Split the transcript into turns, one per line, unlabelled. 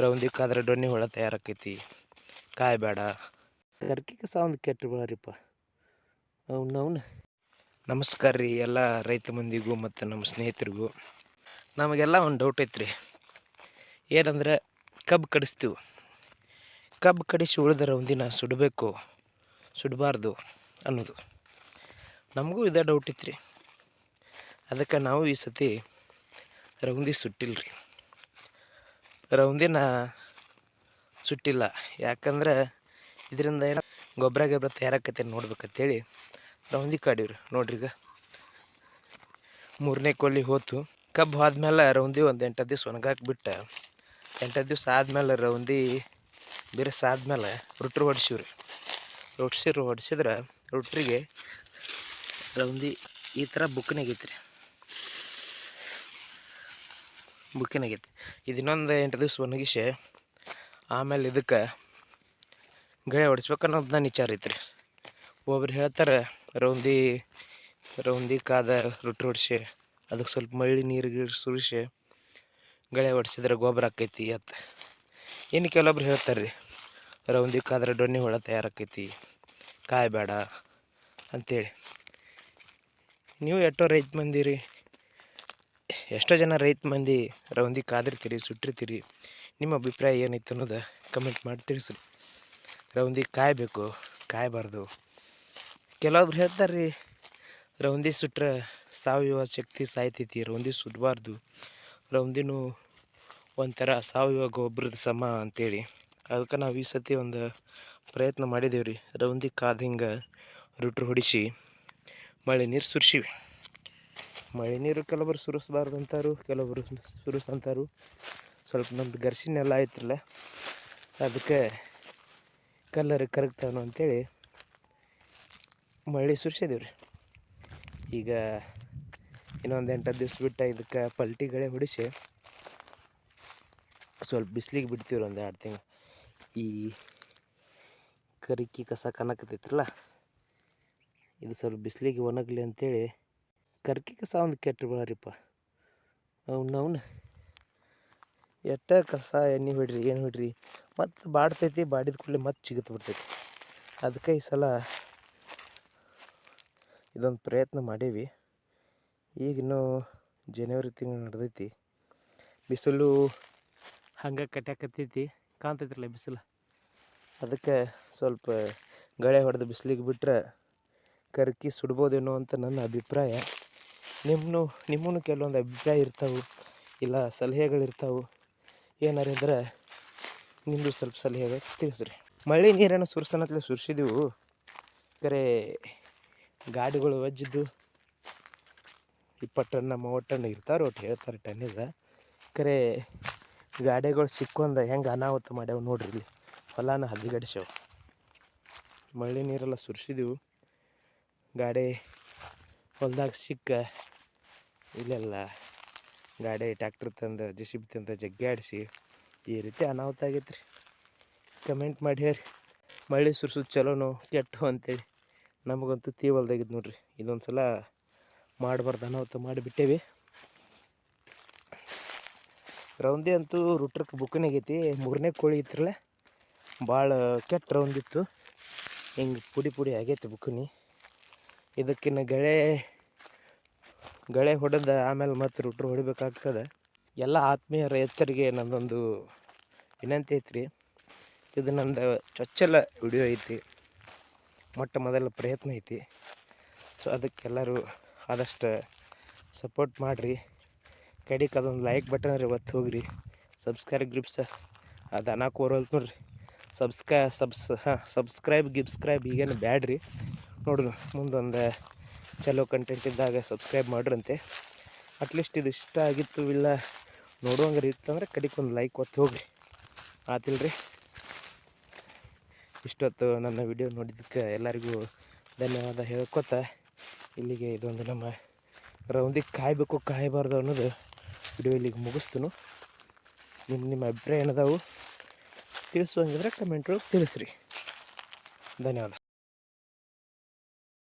ರೌಂದಿಕ್ಕಾದ್ರೆ ಡೊಣ್ಣಿ ಹುಳ ತಯಾರಾಕೈತಿ. ಕಾಯಿ ಬೇಡ ಕರ್ಕಿ ಕಸ ಒಂದು ಕೆಟ್ಟು ಬಿಡರಿಪ್ಪ ಅವನ್ನ. ನಮಸ್ಕಾರ ರೀ ಎಲ್ಲ ರೈತ ಮಂದಿಗೂ ಮತ್ತು ನಮ್ಮ ಸ್ನೇಹಿತರಿಗೂ. ನಮಗೆಲ್ಲ ಒಂದು ಡೌಟ್ ಐತ್ರಿ, ಏನಂದ್ರೆ ಕಬ್ಬು ಕಡಿಸ್ತೀವಿ, ಕಬ್ಬು ಕಡಿಸಿ ಉಳಿದ ರೌಂದಿನ ಸುಡಬೇಕು ಸುಡಬಾರ್ದು ಅನ್ನೋದು ನಮಗೂ ಇದೇ ಡೌಟ್ ಐತ್ರಿ. ಅದಕ್ಕೆ ನಾವು ಈ ಸತಿ ರೌಂದಿ ಸುಟ್ಟಿಲ್ರಿ, ರೌಂದಿನ ಸುಟ್ಟಿಲ್ಲ. ಯಾಕಂದ್ರೆ ಇದರಿಂದ ಏನೋ ಗೊಬ್ಬರ ತಯಾರಾಕೈತೆ ನೋಡ್ಬೇಕಂತೇಳಿ ರೌಂದಿ ಕಾಡೀವ್ರಿ. ನೋಡ್ರಿ, ಈಗ 3ನೇ ಕೊಲ್ಲಿ ಹೋತು. ಕಬ್ಬು ಆದ್ಮೇಲೆ ರೌಂದಿ ಒಂದು 8 ದಿವ್ಸ ಒಣಗಾಕ್ಬಿಟ್ಟು 8 ದಿವ್ಸ ಆದ್ಮೇಲೆ ರೌಂದಿ ಬಿರುಸಾದ್ಮೇಲೆ ರುಟ್ರು ಹೊಡ್ಸಿವ್ರಿ. ಹೊಡ್ಸಿದ್ರೆ ರುಟ್ರಿಗೆ ರೌಂದಿ ಈ ಥರ ಬುಕ್ಕನಾಗೈತಿ ರೀ, ಬುಕ್ಕಿನಾಗೈತಿ. ಇದು ಇನ್ನೊಂದು 8 ದಿವ್ಸ ಒಣಗಿಸಿ ಆಮೇಲೆ ಇದಕ್ಕೆ ಗಳೆ ಹೊಡಿಸ್ಬೇಕು ಅನ್ನೋದು ನನ್ನ ವಿಚಾರ ಐತ್ರಿ. ಒಬ್ರು ಹೇಳ್ತಾರೆ ರೌಂದಿ ಕಾದ ರೊಟ್ಟಿ ಹೊಡಿಸಿ ಅದಕ್ಕೆ ಸ್ವಲ್ಪ ಮಳ್ಳಿ ನೀರು ಸುರಿಸಿ ಗಳೆ ಹೊಡಿಸಿದ್ರೆ ಗೊಬ್ಬರ ಆಕೈತಿ ಅಂತ. ಇನ್ನು ಕೆಲವೊಬ್ರು ಹೇಳ್ತಾರೆ ರೀ, ರೌಂದಿ ಕಾದ್ರೆ ಡೊಣ್ಣಿ ಹುಳ ತಯಾರಾಕೈತಿ, ಕಾಯಿ ಬೇಡ ಅಂಥೇಳಿ. ನೀವು ಎಷ್ಟೋ ಜನ ರೈತ ಮಂದಿ ರೌಂದಿ ಕಾದಿರ್ತೀರಿ, ಸುಟ್ಟಿರ್ತೀರಿ. ನಿಮ್ಮ ಅಭಿಪ್ರಾಯ ಏನೈತೆ ಅನ್ನೋದು ಕಮೆಂಟ್ ಮಾಡಿ ತಿಳಿಸ್ರಿ. ರೌಂದಿ ಕಾಯಬೇಕು, ಕಾಯಬಾರ್ದು. ಕೆಲವೊಬ್ರು ಹೇಳ್ತಾರೆ ರೀ, ರೌಂದಿ ಸುಟ್ರೆ ಸಾವಯವ ಶಕ್ತಿ ಸಾಯ್ತೈತಿ, ರೌಂದಿ ಸುಡಬಾರ್ದು, ರೌಂದಿನೂ ಒಂಥರ ಸಾವಯವ ಗೊಬ್ಬರದ ಸಮ ಅಂಥೇಳಿ. ಅದಕ್ಕೆ ನಾವು ಈ ಸತಿ ಒಂದು ಪ್ರಯತ್ನ ಮಾಡಿದ್ದೀವಿ ರೀ. ರೌಂದಿ ಕಾದ ಹಿಂಗೆ ರುಟ್ರು ಹೊಡಿಸಿ ಮಳೆ ನೀರು ಸುರಿಸಿವಿ. ಮಳೆ ನೀರು ಕೆಲವೊಬ್ರು ಸುರಿಸ್ಬಾರ್ದು ಅಂತಾರು, ಕೆಲವೊಬ್ರು ಸುರಿಸಂತಾರು. ಸ್ವಲ್ಪ ನಮ್ದು ಗರ್ಸಿನೆಲ್ಲ ಆಯ್ತಿರಲ್ಲ, ಅದಕ್ಕೆ ಕಲ್ಲರ್ ಕರಗ್ತಾವನು ಅಂಥೇಳಿ ಮಳೆ ಸುರಿಸಿದೀವಿ ರೀ. ಈಗ ಇನ್ನೊಂದು 8 ದಿವ್ಸ ಬಿಟ್ಟು ಇದಕ್ಕೆ ಪಲ್ಟಿಗಳೇ ಹೊಡಿಸಿ ಸ್ವಲ್ಪ ಬಿಸಿಲಿಗೆ ಬಿಡ್ತೀವ್ರಿ. ಒಂದು 2 ತಿಂಗಳು ಈ ಕರಿಕಿ ಕಸ ಕನಕತೈತ್ರಲ್ಲ, ಇದು ಸ್ವಲ್ಪ ಬಿಸಿಲಿಗೆ ಒಣಗಲಿ ಅಂಥೇಳಿ ಕರ್ಕಿ ಕಸ ಒಂದು ಕೆಟ್ಟು ಬಿಡರಿಪ್ಪ ಅವನ್ನ. ಎಟ್ಟ ಕಸ ಎಣ್ಣೆ ಹೊಡ್ರಿ ಏನು ಹೊಡ್ರಿ ಮತ್ತು ಬಾಡ್ತೈತಿ, ಬಾಡಿದ ಕೂಡಲೇ ಮತ್ತೆ ಚಿಗುತ್ತು ಬಿಡ್ತೈತಿ. ಅದಕ್ಕೆ ಈ ಸಲ ಇದೊಂದು ಪ್ರಯತ್ನ ಮಾಡೀವಿ. ಈಗಿನ್ನೂ ಜನವರಿ ತಿಂಗಳು ನಡೆದೈತಿ, ಬಿಸಿಲು ಹಂಗೆ ಕಟ್ಯಾಕತ್ತೈತಿ, ಕಾಣ್ತೈತ್ರಲ್ಲ ಬಿಸಿಲು. ಅದಕ್ಕೆ ಸ್ವಲ್ಪ ಗಳೆ ಹೊಡೆದು ಬಿಸಿಲಿಗೆ ಬಿಟ್ಟರೆ ಕರ್ಕಿ ಸುಡ್ಬೋದೇನೋ ಅಂತ ನನ್ನ ಅಭಿಪ್ರಾಯ. ನಿಮ್ಮೂ ಕೆಲವೊಂದು ಅಭಿಪ್ರಾಯ ಇರ್ತಾವೆ, ಇಲ್ಲ ಸಲಹೆಗಳಿರ್ತಾವೆ. ಏನಾರ ಅಂದ್ರೆ ನಿಮ್ಮದು ಸ್ವಲ್ಪ ಸಲಹೆಗಳು ತಿಳಿಸ್ರಿ. ಮಳೆ ನೀರನ್ನು ಸುರಿಸೋಣತ್ಲೆ ಸುರಿಸಿದೆವು, ಕರೆ ಗಾಡಿಗಳು ಒಜ್ಜಿದ್ದು 20 ಟನ್ 30 ಟನ್ ಇರ್ತಾರೆ, ಒಟ್ಟು ಹೇಳ್ತಾರೆ ಟನ್ನಿದ. ಕರೆ ಗಾಡಿಗಳು ಸಿಕ್ಕೊಂಡ ಹೆಂಗೆ ಅನಾಹುತ ಮಾಡ್ಯಾವ ನೋಡ್ರಿ. ಇಲ್ಲಿ ಹೊಲನ ಹದಗೆಡಿಸ್ಯಾವ. ಮಳೆ ನೀರೆಲ್ಲ ಸುರಿಸಿದೆವು, ಗಾಡಿ ಹೊಲ್ದಾಗ ಸಿಕ್ಕ ಇಲ್ಲೆಲ್ಲ ಗಾಡಿ ಟ್ಯಾಕ್ಟ್ರ್ ತಂದು JCB ತಂದು ಜಗ್ಗಾಡಿಸಿ ಈ ರೀತಿ ಅನಾಹುತ ಆಗೈತೆ ರೀ. ಕಮೆಂಟ್ ಮಾಡಿ ಹೇಳಿ, ಮಳೆ ಸುರಿಸೋದು ಚಲೋನೋ ಕೆಟ್ಟು ಅಂತೇಳಿ. ನಮಗಂತೂ ತೀವಲ್ದಾಗಿದ್ದು ನೋಡ್ರಿ. ಇದೊಂದು ಸಲ ಮಾಡಬಾರ್ದು ಅನಾಹುತ ಮಾಡಿಬಿಟ್ಟೇವಿ. ರೌಂದಿ ಅಂತೂ ರುಟ್ರಕ್ಕೆ ಬುಕ್ಕನಾಗೈತಿ. 3ನೇ ಕೋಳಿ ಇತ್ರಲ್ಲ, ಭಾಳ ಕೆಟ್ಟ ರೌಂದಿತ್ತು, ಹಿಂಗೆ ಪುಡಿ ಆಗೈತಿ ಬುಕ್ಕನಿ. ಇದಕ್ಕಿನ್ನ ಗಳೆ ಹೊಡೆದ ಆಮೇಲೆ ಮತ್ತೆ ರುಟ್ರು ಹೊಡಿಬೇಕಾಗ್ತದೆ. ಎಲ್ಲ ಆತ್ಮೀಯ ರೈತರಿಗೆ ನನ್ನದೊಂದು ವಿನಂತಿ ಐತ್ರಿ. ಇದು ನಂದು ಚೊಚ್ಚಲ ವಿಡಿಯೋ ಐತಿ, ಮೊಟ್ಟ ಮೊದಲ ಪ್ರಯತ್ನ ಐತಿ. ಸೊ ಅದಕ್ಕೆಲ್ಲರೂ ಆದಷ್ಟು ಸಪೋರ್ಟ್ ಮಾಡಿರಿ. ಕಡಿಗೆ ಅದೊಂದು ಲೈಕ್ ಬಟನ್ ರೀ ಒತ್ತು ಹೋಗ್ರಿ. ಸಬ್ಸ್ಕ್ರೈಬ್ ಅದು ಅನ್ನಕ್ಕೆ ಬರೋಲ್ತು ನೋಡ್ರಿ. ಸಬ್ಸ್ಕ್ರೈಬ್ ಈಗೇನು ಬ್ಯಾಡ್ರಿ. ನೋಡ್ರಿ ಮುಂದೊಂದು ಚಲೋ ಕಂಟೆಂಟ್ ಇದ್ದಾಗ ಸಬ್ಸ್ಕ್ರೈಬ್ ಮಾಡ್ರಂತೆ. ಅಟ್ಲೀಸ್ಟ್ ಇದು ಇಷ್ಟ ಆಗಿತ್ತು ಇಲ್ಲ ನೋಡುವಂಗೆ ಇತ್ತಂದ್ರೆ ಕಡಿಗೆ ಒಂದು ಲೈಕ್ ಒತ್ತು ಹೋಗ್ರಿ. ಆತಿಲ್ರಿ. ಇಷ್ಟೊತ್ತು ನನ್ನ ವಿಡಿಯೋ ನೋಡಿದ್ದಕ್ಕೆ ಎಲ್ಲರಿಗೂ ಧನ್ಯವಾದ ಹೇಳ್ಕೊತ ಇಲ್ಲಿಗೆ ಇದೊಂದು ನಮ್ಮ ರೌಂದಿ ಕಾಯಬೇಕು ಕಾಯಬಾರ್ದು ಅನ್ನೋದು ವಿಡಿಯೋ ಇಲ್ಲಿಗೆ ಮುಗಿಸ್ತನು. ನಿಮ್ಮ ಅಭಿಪ್ರಾಯ ಏನದಾವು ತಿಳಿಸುವಂಗಿದ್ರೆ ಕಮೆಂಟ್ ಒಳಗೆ ತಿಳಿಸ್ರಿ. ಧನ್ಯವಾದ.